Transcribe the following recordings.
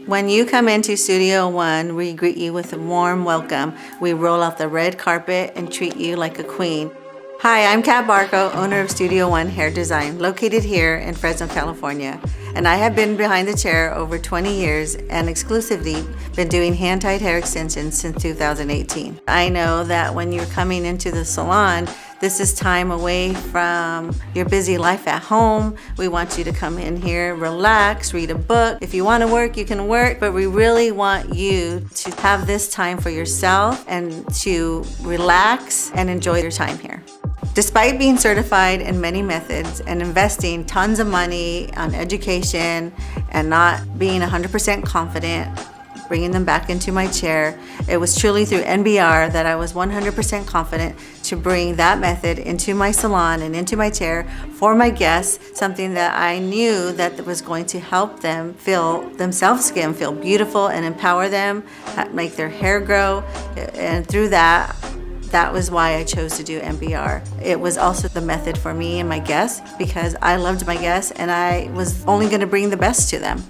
When you come into Studio One, we greet you with a warm welcome. We roll out the red carpet and treat you like a queen. Hi, I'm Kat Barco, owner of Studio One Hair Design, located here in Fresno, California. And I have been behind the chair over 20 years and exclusively been doing hand-tied hair extensions since 2018. I know that when you're coming into the salon, this is time away from your busy life at home. We want you to come in here, relax, read a book. If you want to work, you can work, but we really want you to have this time for yourself and to relax and enjoy your time here. Despite being certified in many methods and investing tons of money on education and not being 100% confident, bringing them back into my chair, it was truly through NBR that I was 100% confident to bring that method into my salon and into my chair for my guests, something that I knew that was going to help them feel themselves again, feel beautiful and empower them, make their hair grow, and through that was why I chose to do NBR. It was also the method for me and my guests because I loved my guests and I was only going to bring the best to them.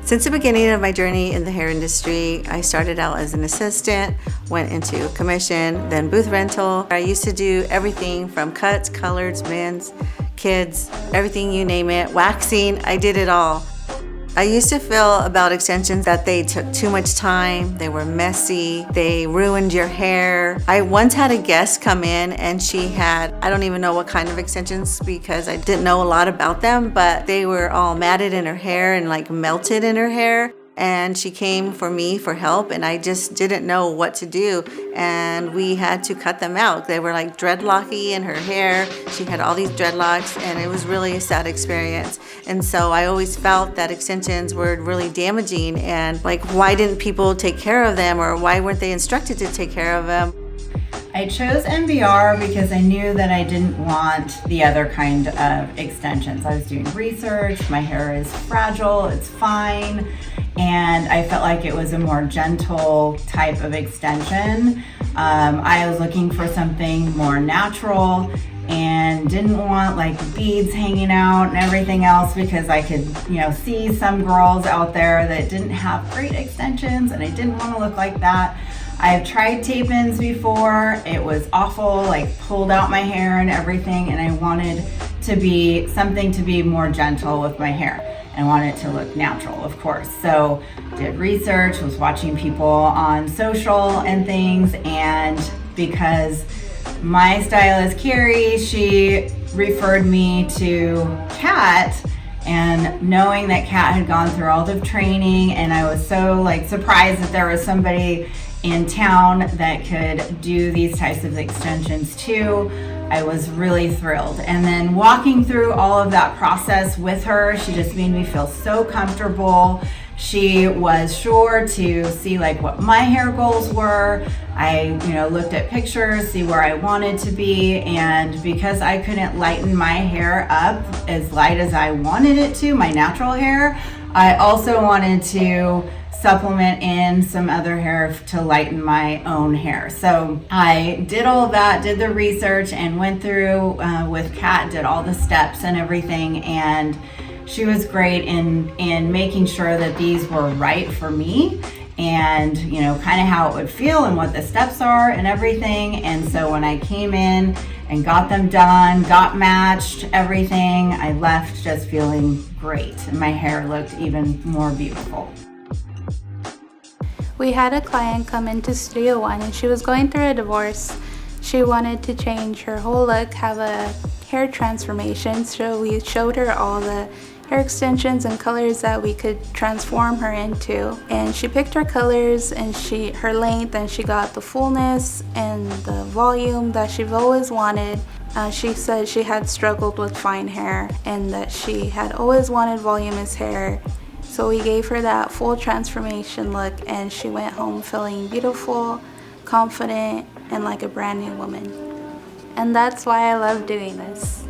Since the beginning of my journey in the hair industry, I started out as an assistant, went into commission, then booth rental. I used to do everything from cuts, colors, men's, kids, everything you name it, waxing, I did it all. I used to feel about extensions that they took too much time, they were messy, they ruined your hair. I once had a guest come in and she had, I don't even know what kind of extensions because I didn't know a lot about them, but they were all matted in her hair and like melted in her hair. And she came for me for help and I just didn't know what to do. And we had to cut them out. They were like dreadlocky in her hair. She had all these dreadlocks and it was really a sad experience. And so I always felt that extensions were really damaging and like, why didn't people take care of them or why weren't they instructed to take care of them? I chose NBR because I knew that I didn't want the other kind of extensions. I was doing research, my hair is fragile, it's fine, and I felt like it was a more gentle type of extension. I was looking for something more natural and didn't want like beads hanging out and everything else because I could, see some girls out there that didn't have great extensions and I didn't want to look like that. I've tried tape-ins before. It was awful, like pulled out my hair and everything, and I wanted to be something to be more gentle with my hair and wanted it to look natural, of course. So did research, was watching people on social and things, and because my stylist, Carrie, she referred me to Kat, and knowing that Kat had gone through all the training, and I was so surprised that there was somebody in town that could do these types of extensions too. I was really thrilled. And then walking through all of that process with her, she just made me feel so comfortable. She was sure to see what my hair goals were. I, looked at pictures, see where I wanted to be, and because I couldn't lighten my hair up as light as I wanted it to, my natural hair, I also wanted to supplement in some other hair to lighten my own hair. So I did all of that, did the research, and went through with Kat, did all the steps and everything, and she was great in making sure that these were right for me and kind of how it would feel and what the steps are and everything. And so when I came in and got them done, got matched, everything, I left just feeling great and my hair looked even more beautiful. We had a client come into Studio One and she was going through a divorce. She wanted to change her whole look, have a hair transformation, so we showed her all the hair extensions and colors that we could transform her into. And she picked her colors and her length, and she got the fullness and the volume that she've always wanted. She said she had struggled with fine hair and that she had always wanted voluminous hair. So we gave her that full transformation look and she went home feeling beautiful, confident, and like a brand new woman. And that's why I love doing this.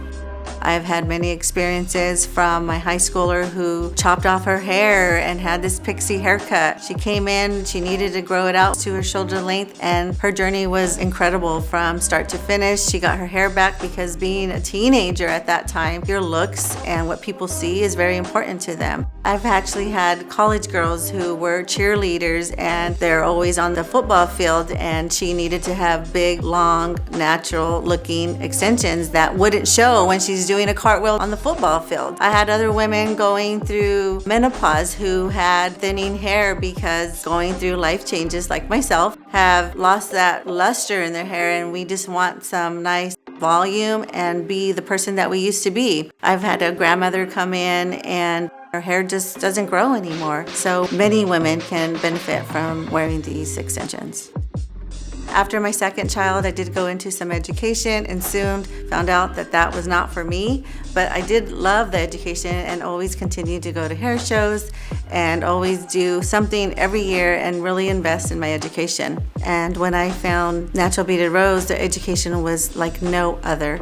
I've had many experiences from my high schooler who chopped off her hair and had this pixie haircut. She came in, she needed to grow it out to her shoulder length, and her journey was incredible from start to finish. She got her hair back because being a teenager at that time, your looks and what people see is very important to them. I've actually had college girls who were cheerleaders and they're always on the football field, and she needed to have big, long, natural looking extensions that wouldn't show when she's doing a cartwheel on the football field. I had other women going through menopause who had thinning hair because going through life changes like myself have lost that luster in their hair, and we just want some nice volume and be the person that we used to be. I've had a grandmother come in and her hair just doesn't grow anymore. So many women can benefit from wearing these extensions. After my second child, I did go into some education and soon found out that that was not for me, but I did love the education and always continued to go to hair shows and always do something every year and really invest in my education. And when I found Natural Beaded Rose, the education was like no other.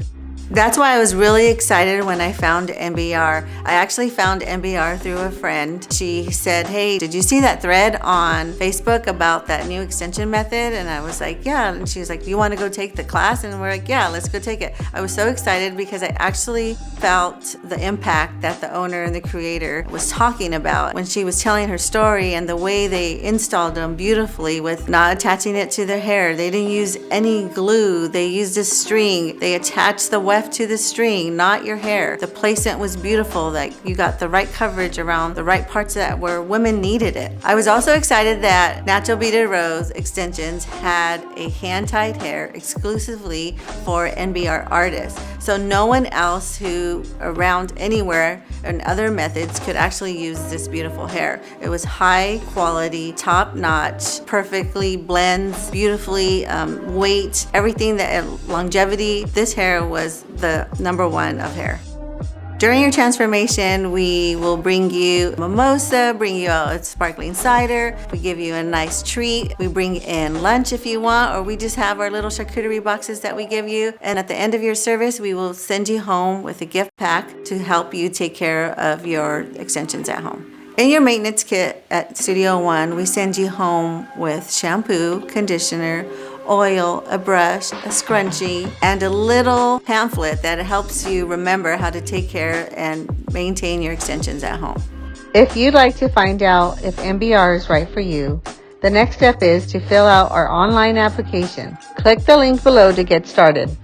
That's why I was really excited when I found NBR. I actually found NBR through a friend. She said, "Hey, did you see that thread on Facebook about that new extension method?" And I was like, "Yeah." And she was like, "Do you want to go take the class?" And we're like, "Yeah, let's go take it." I was so excited because I actually felt the impact that the owner and the creator was talking about when she was telling her story, and the way they installed them beautifully with not attaching it to their hair. They didn't use any glue. They used a string. They attached the weft to the string, not your hair. The placement was beautiful. Like, you got the right coverage around the right parts that where women needed it. I was also excited that Natural Beaded Rose extensions had a hand-tied hair exclusively for NBR artists. So no one else who around anywhere and other methods could actually use this beautiful hair. It was high quality, top notch, perfectly blends, beautifully weight, everything that longevity. This hair was the number one of hair. During your transformation, we will bring you mimosa, bring you a sparkling cider, we give you a nice treat, we bring in lunch if you want, or we just have our little charcuterie boxes that we give you. And at the end of your service, we will send you home with a gift pack to help you take care of your extensions at home. In your maintenance kit at Studio One, we send you home with shampoo, conditioner, oil, a brush, a scrunchie, and a little pamphlet that helps you remember how to take care and maintain your extensions at home. If you'd like to find out if NBR is right for you, the next step is to fill out our online application. Click the link below to get started.